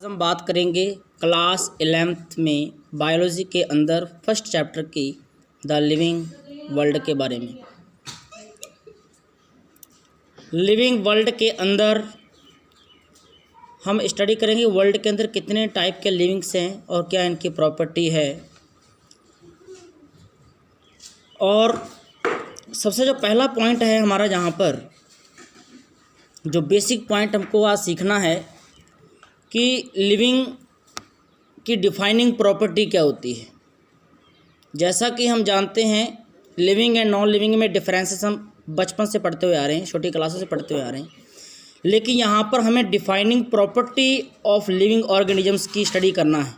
हम बात करेंगे क्लास 11th में बायोलॉजी के अंदर फर्स्ट चैप्टर की द लिविंग वर्ल्ड के बारे में। लिविंग वर्ल्ड के अंदर हम स्टडी करेंगे वर्ल्ड के अंदर कितने टाइप के लिविंग्स हैं और क्या इनकी प्रॉपर्टी है। और सबसे जो पहला पॉइंट है हमारा, यहाँ पर जो बेसिक पॉइंट हमको आज सीखना है कि लिविंग की डिफाइनिंग प्रॉपर्टी क्या होती है। जैसा कि हम जानते हैं लिविंग एंड नॉन लिविंग में डिफरेंसेस हम बचपन से पढ़ते हुए आ रहे हैं, छोटी क्लासों से पढ़ते हुए आ रहे हैं, लेकिन यहाँ पर हमें defining property of living organisms की स्टडी करना है।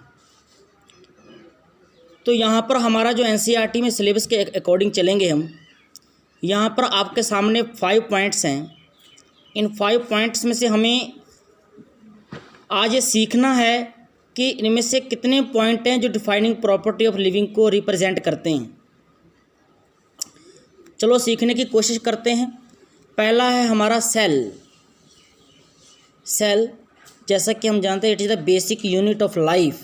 तो यहाँ पर हमारा जो एनसीईआरटी में सिलेबस के अकॉर्डिंग चलेंगे हम। यहाँ पर आपके सामने 5 पॉइंट्स हैं। इन 5 पॉइंट्स में से हमें आज ये सीखना है कि इनमें से कितने पॉइंट हैं जो डिफाइनिंग प्रॉपर्टी ऑफ लिविंग को रिप्रेजेंट करते हैं। चलो सीखने की कोशिश करते हैं। पहला है हमारा सेल। सेल, जैसा कि हम जानते हैं, it is the basic unit of life.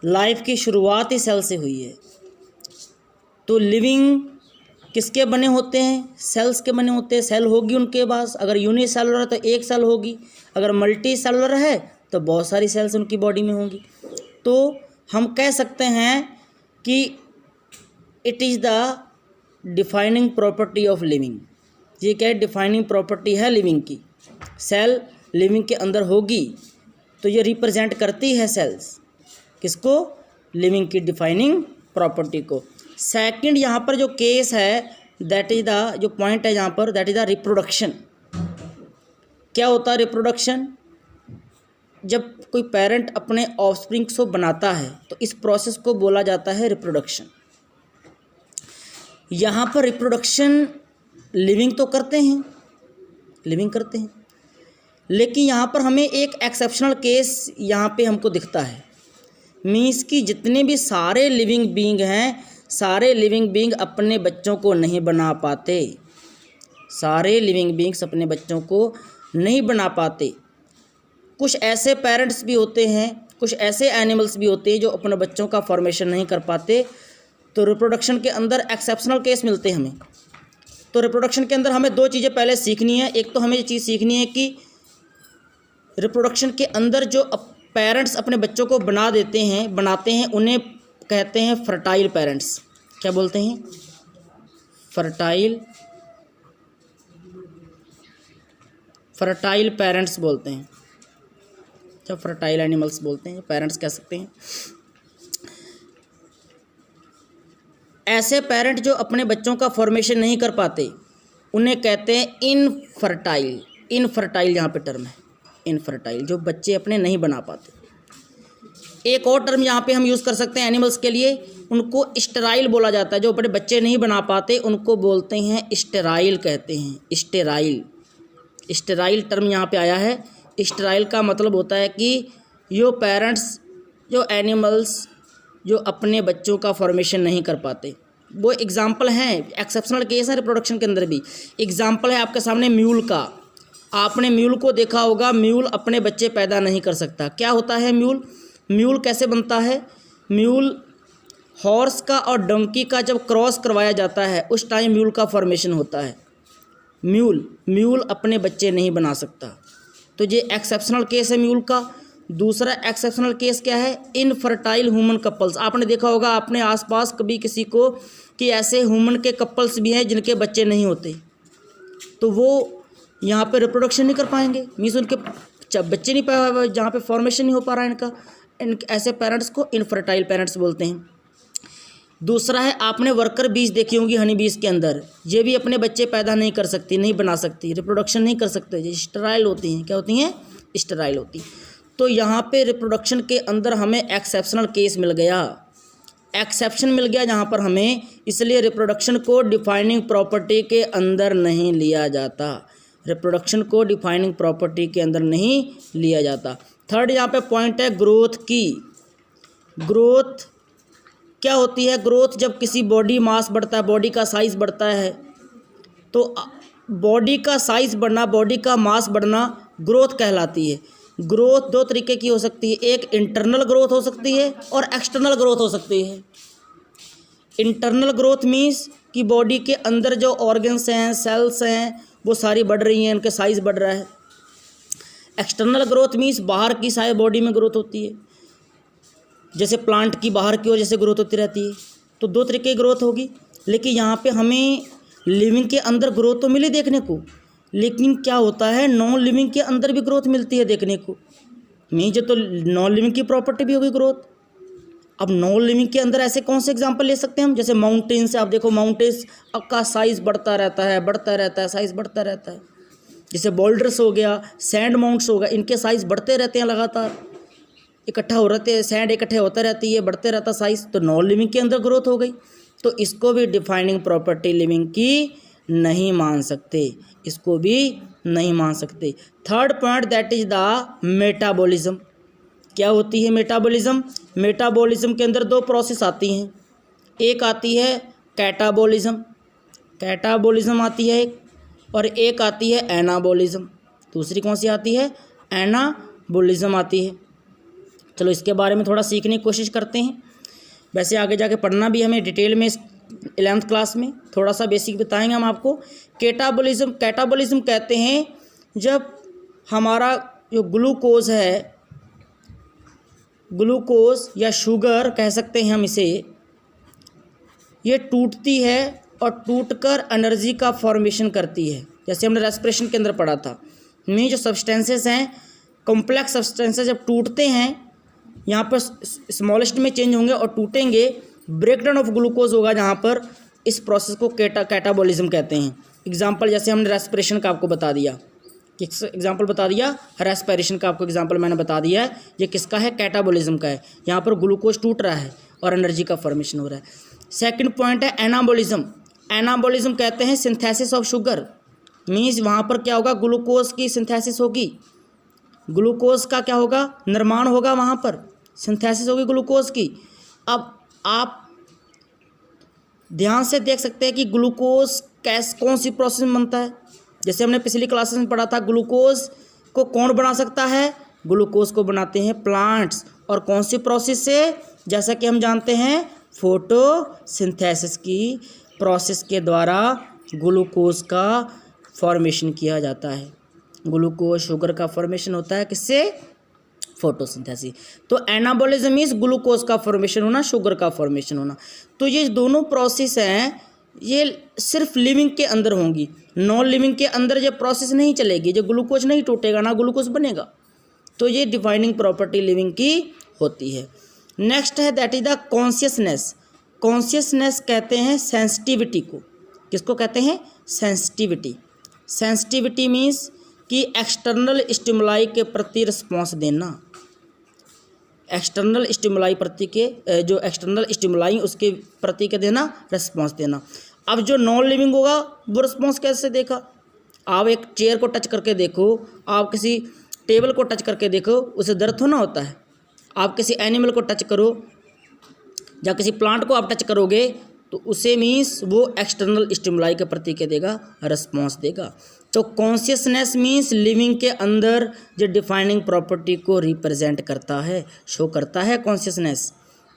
Life की शुरुआत ही सेल से हुई है। तो लिविंग किसके बने होते हैं? सेल्स के बने होते हैं। सेल होगी उनके पास, अगर यूनिसेलुलर है तो एक सेल होगी, अगर मल्टी सेलुलर है तो बहुत सारी सेल्स उनकी बॉडी में होंगी। तो हम कह सकते हैं कि it is the defining property of living. ये क्या है? डिफाइनिंग प्रॉपर्टी है लिविंग की। सेल लिविंग के अंदर होगी तो ये रिप्रेजेंट करती है सेल्स किसको? लिविंग की डिफाइनिंग प्रॉपर्टी को। सेकंड यहाँ पर जो केस है, दैट इज़ द जो पॉइंट है यहाँ पर, दैट इज़ द रिप्रोडक्शन। क्या होता है रिप्रोडक्शन? जब कोई पेरेंट अपने ऑफस्प्रिंग्स को बनाता है तो इस प्रोसेस को बोला जाता है रिप्रोडक्शन। यहाँ पर रिप्रोडक्शन लिविंग तो करते हैं, लिविंग करते हैं, लेकिन यहाँ पर हमें एक एक्सेप्शनल केस यहाँ पे हमको दिखता है। मीन्स कि जितने भी सारे लिविंग बीइंग हैं, सारे लिविंग बीइंग अपने बच्चों को नहीं बना पाते। सारे लिविंग बीइंग्स अपने बच्चों को नहीं बना पाते। कुछ ऐसे पेरेंट्स भी होते हैं, कुछ ऐसे एनिमल्स भी होते हैं जो अपने बच्चों का फॉर्मेशन नहीं कर पाते। तो रिप्रोडक्शन के अंदर एक्सेप्शनल केस मिलते हैं हमें। तो रिप्रोडक्शन के अंदर हमें 2 चीज़ें पहले सीखनी है। एक तो हमें ये चीज़ सीखनी है कि रिप्रोडक्शन के अंदर जो पेरेंट्स अपने बच्चों को बनाते हैं, उन्हें कहते हैं फर्टाइल पेरेंट्स। क्या बोलते हैं? फर्टाइल पेरेंट्स बोलते हैं, जब फर्टाइल एनिमल्स बोलते हैं, पेरेंट्स कह सकते हैं। ऐसे पेरेंट जो अपने बच्चों का फॉर्मेशन नहीं कर पाते उन्हें कहते हैं इनफर्टाइल। इनफर्टाइल यहाँ पे टर्म है, इनफर्टाइल, जो बच्चे अपने नहीं बना पाते। एक और टर्म यहाँ पे हम यूज़ कर सकते हैं एनिमल्स के लिए, उनको स्टेराइल बोला जाता है। जो अपने बच्चे नहीं बना पाते उनको बोलते हैं स्टेराइल, कहते हैं स्टेराइल। स्टेराइल टर्म यहाँ पे आया है। स्टेराइल का मतलब होता है कि यो पेरेंट्स, जो एनिमल्स जो अपने बच्चों का फॉर्मेशन नहीं कर पाते। वो एग्जाम्पल हैं, एक्सेप्शनल केस है रिप्रोडक्शन के अंदर भी। एग्जाम्पल है आपके सामने म्यूल का। आपने म्यूल को देखा होगा, म्यूल अपने बच्चे पैदा नहीं कर सकता। क्या होता है म्यूल? म्यूल कैसे बनता है? म्यूल हॉर्स का और डंकी का जब क्रॉस करवाया जाता है उस टाइम म्यूल का फॉर्मेशन होता है। म्यूल अपने बच्चे नहीं बना सकता। तो ये एक्सेप्शनल केस है म्यूल का। दूसरा एक्सेप्शनल केस क्या है? Infertile human couples. आपने देखा होगा अपने आसपास कभी किसी को कि ऐसे ह्यूमन के कपल्स भी हैं जिनके बच्चे नहीं होते, तो वो यहाँ पे रिप्रोडक्शन नहीं कर पाएंगे। मीन्स उनके बच्चे नहीं पाए, जहाँ पे फॉर्मेशन नहीं हो पा रहा है इनका। ऐसे पेरेंट्स को इनफर्टाइल पेरेंट्स बोलते हैं। दूसरा है, आपने वर्कर बीज देखी होंगी हनी बीज के अंदर, ये भी अपने बच्चे पैदा नहीं कर सकती, नहीं बना सकती, रिप्रोडक्शन नहीं कर सकते, ये स्टेराइल होती हैं। क्या होती हैं? स्टेराइल होती। तो यहाँ पे रिप्रोडक्शन के अंदर हमें एक्सेप्शनल केस मिल गया, एक्सेप्शन मिल गया यहाँ पर हमें, इसलिए रिप्रोडक्शन को डिफाइनिंग प्रॉपर्टी के अंदर नहीं लिया जाता। रिप्रोडक्शन को डिफाइनिंग प्रॉपर्टी के अंदर नहीं लिया जाता। थर्ड यहाँ पे पॉइंट है ग्रोथ की। ग्रोथ क्या होती है? ग्रोथ जब किसी बॉडी मास बढ़ता है, बॉडी का साइज़ बढ़ता है, तो बॉडी का साइज़ बढ़ना, बॉडी का मास बढ़ना ग्रोथ कहलाती है। ग्रोथ दो तरीके की हो सकती है, एक इंटरनल ग्रोथ हो सकती है और एक्सटर्नल ग्रोथ हो सकती है। इंटरनल ग्रोथ मीन्स कि बॉडी के अंदर जो ऑर्गन्स हैं, सेल्स हैं, वो सारी बढ़ रही हैं, उनके साइज़ बढ़ रहा है। एक्सटर्नल ग्रोथ मीन्स बाहर की सारी बॉडी में ग्रोथ होती है, जैसे प्लांट की बाहर की ओर जैसे ग्रोथ होती रहती है। तो दो तरीके की ग्रोथ होगी, लेकिन यहाँ पे हमें लिविंग के अंदर ग्रोथ तो मिली देखने को, लेकिन क्या होता है नॉन लिविंग के अंदर भी ग्रोथ मिलती है देखने को। मीन्स तो नॉन लिविंग की प्रॉपर्टी भी होगी ग्रोथ। अब नॉन लिविंग के अंदर ऐसे कौन से एग्जांपल ले सकते हैं हम, जैसे माउंटेन से आप देखो, माउंटेन्स का साइज़ बढ़ता रहता है, साइज़ बढ़ता रहता है। जैसे बोल्डर्स हो गया, सैंड माउंट्स हो गया, इनके साइज़ बढ़ते रहते हैं, लगातार इकट्ठा हो रहते हैं, सैंड इकट्ठे होता रहती है, बढ़ते रहता साइज़, तो नॉन लिविंग के अंदर ग्रोथ हो गई। तो इसको भी डिफाइनिंग प्रॉपर्टी लिविंग की नहीं मान सकते, इसको भी नहीं मान सकते। Third point that is the metabolism. क्या होती है मेटाबॉलिज्म? मेटाबॉलिज्म के अंदर दो प्रोसेस आती हैं, एक आती है कैटाबॉलिज्म आती है एक, और एक आती है एनाबॉलिज्म। दूसरी कौन सी आती है? एनाबॉलिज्म आती है। चलो इसके बारे में थोड़ा सीखने की कोशिश करते हैं। वैसे आगे जाके पढ़ना भी हमें डिटेल में 11th क्लास में, थोड़ा सा बेसिक बताएंगे हम आपको। कैटाबॉलिज्म कहते हैं जब हमारा जो ग्लूकोज है, ग्लूकोज या शुगर कह सकते हैं हम इसे, ये टूटती है और टूटकर एनर्जी का फॉर्मेशन करती है। जैसे हमने रेस्पिरेशन के अंदर पढ़ा था, में जो सब्सटेंसेस हैं, कॉम्प्लेक्स सब्सटेंसेस जब टूटते हैं, यहाँ पर स्मॉलेस्ट में चेंज होंगे और टूटेंगे, ब्रेकडाउन ऑफ ग्लूकोज होगा जहाँ पर, इस प्रोसेस को कैटाबॉलिज्म कहते हैं। एग्जाम्पल जैसे हमने रेस्पिरेशन का आपको बता दिया, एग्जाम्पल बता दिया, रेस्पिरेशन का आपको एग्जाम्पल मैंने बता दिया है, ये किसका है? कैटाबॉलिज्म का है। यहाँ पर ग्लूकोज टूट रहा है और एनर्जी का फॉर्मेशन हो रहा है। सेकंड पॉइंट है एनाबॉलिज्म। एनाबॉलिज्म कहते हैं सिंथेसिस ऑफ शुगर, मीन्स वहाँ पर क्या होगा? ग्लूकोज की सिंथेसिस होगी, ग्लूकोज का क्या होगा? निर्माण होगा, वहाँ पर सिंथेसिस होगी ग्लूकोज की। अब आप ध्यान से देख सकते हैं कि ग्लूकोज कौन सी प्रोसेस में बनता है। जैसे हमने पिछली क्लासेस में पढ़ा था, ग्लूकोज को कौन बना सकता है? ग्लूकोज को बनाते हैं प्लांट्स, और कौन सी प्रोसेस से? जैसा कि हम जानते हैं फोटोसिंथेसिस की प्रोसेस के द्वारा ग्लूकोज का फॉर्मेशन किया जाता है। ग्लूकोज शुगर का फॉर्मेशन होता है किससे? फोटोसिंथेसिस। तो एनाबॉलिज्म मीन्स ग्लूकोज का फॉर्मेशन होना, शुगर का फॉर्मेशन होना। तो ये दोनों प्रोसेस हैं, ये सिर्फ लिविंग के अंदर होंगी, नॉन लिविंग के अंदर ये प्रोसेस नहीं चलेगी, जो ग्लूकोज नहीं टूटेगा ना ग्लूकोज बनेगा। तो ये डिफाइनिंग प्रॉपर्टी लिविंग की होती है। नेक्स्ट है that is the consciousness. Consciousness कहते हैं सेंसिटिविटी को। किसको कहते हैं? सेंसिटिविटी। सेंसिटिविटी मीन्स कि एक्सटर्नल स्टिमुलाई के प्रति रिस्पॉन्स देना, एक्सटर्नल स्टिमुलाई प्रति के जो एक्सटर्नल स्टिमुलाई उसके प्रति के देना, रिस्पॉन्स देना। अब जो नॉन लिविंग होगा वो रिस्पॉन्स कैसे देगा? आप एक चेयर को टच करके देखो, आप किसी टेबल को टच करके देखो, उसे दर्द होना होता है। आप किसी एनिमल को टच करो या किसी प्लांट को आप टच करोगे तो उसे मीन्स वो एक्सटर्नल स्टिमुलाई के प्रति क्या देगा? रिस्पॉन्स देगा। तो कॉन्शियसनेस मीन्स लिविंग के अंदर जो डिफाइनिंग प्रॉपर्टी को रिप्रेजेंट करता है, शो करता है। कॉन्शियसनेस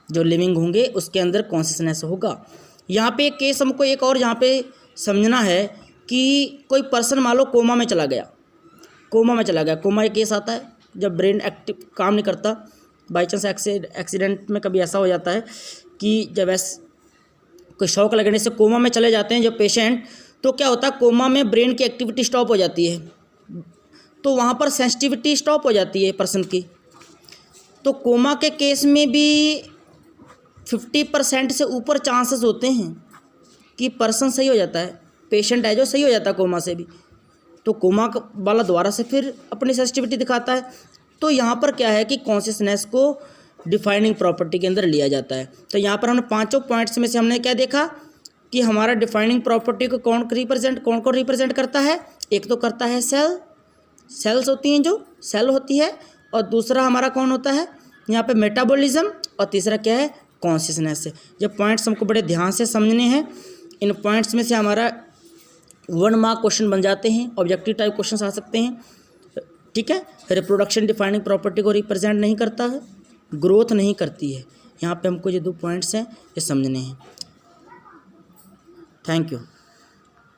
जो लिविंग होंगे उसके अंदर कॉन्शियसनेस होगा। यहाँ पे एक केस हमको एक और यहाँ पे समझना है कि कोई पर्सन मान लो कोमा में चला गया, कोमा एक केस आता है जब ब्रेन एक्टिव काम नहीं करता, बाई चांस एक्सीडेंट में कभी ऐसा हो जाता है कि जब कोई शॉक लगने से कोमा में चले जाते हैं जो पेशेंट, तो क्या होता है कोमा में ब्रेन की एक्टिविटी स्टॉप हो जाती है, तो वहाँ पर सेंसिटिविटी स्टॉप हो जाती है पर्सन की। तो कोमा के केस में भी 50% से ऊपर चांसेस होते हैं कि पर्सन सही हो जाता है, पेशेंट है जो सही हो जाता है कोमा से भी। तो कोमा वाला दोबारा से फिर अपनी सेंसिटिविटी दिखाता है। तो यहाँ पर क्या है कि कॉन्शियसनेस को डिफाइनिंग प्रॉपर्टी के अंदर लिया जाता है। तो यहाँ पर हमने पांचों पॉइंट्स में से हमने क्या देखा कि हमारा डिफाइनिंग प्रॉपर्टी को कौन रिप्रेजेंट करता है? एक तो करता है सेल्स होती हैं, जो सेल होती है, और दूसरा हमारा कौन होता है यहाँ पे? मेटाबॉलिज्म, और तीसरा क्या है? कॉन्शियसनेस। ये पॉइंट्स हमको बड़े ध्यान से समझने हैं। इन पॉइंट्स में से हमारा 1 मार्क क्वेश्चन बन जाते हैं, ऑब्जेक्टिव टाइप क्वेश्चन आ सकते हैं, ठीक है। रिप्रोडक्शन डिफाइनिंग प्रॉपर्टी को रिप्रेजेंट नहीं करता है, ग्रोथ नहीं करती है। यहाँ पे हमको ये 2 पॉइंट्स हैं, ये समझने हैं। Thank you.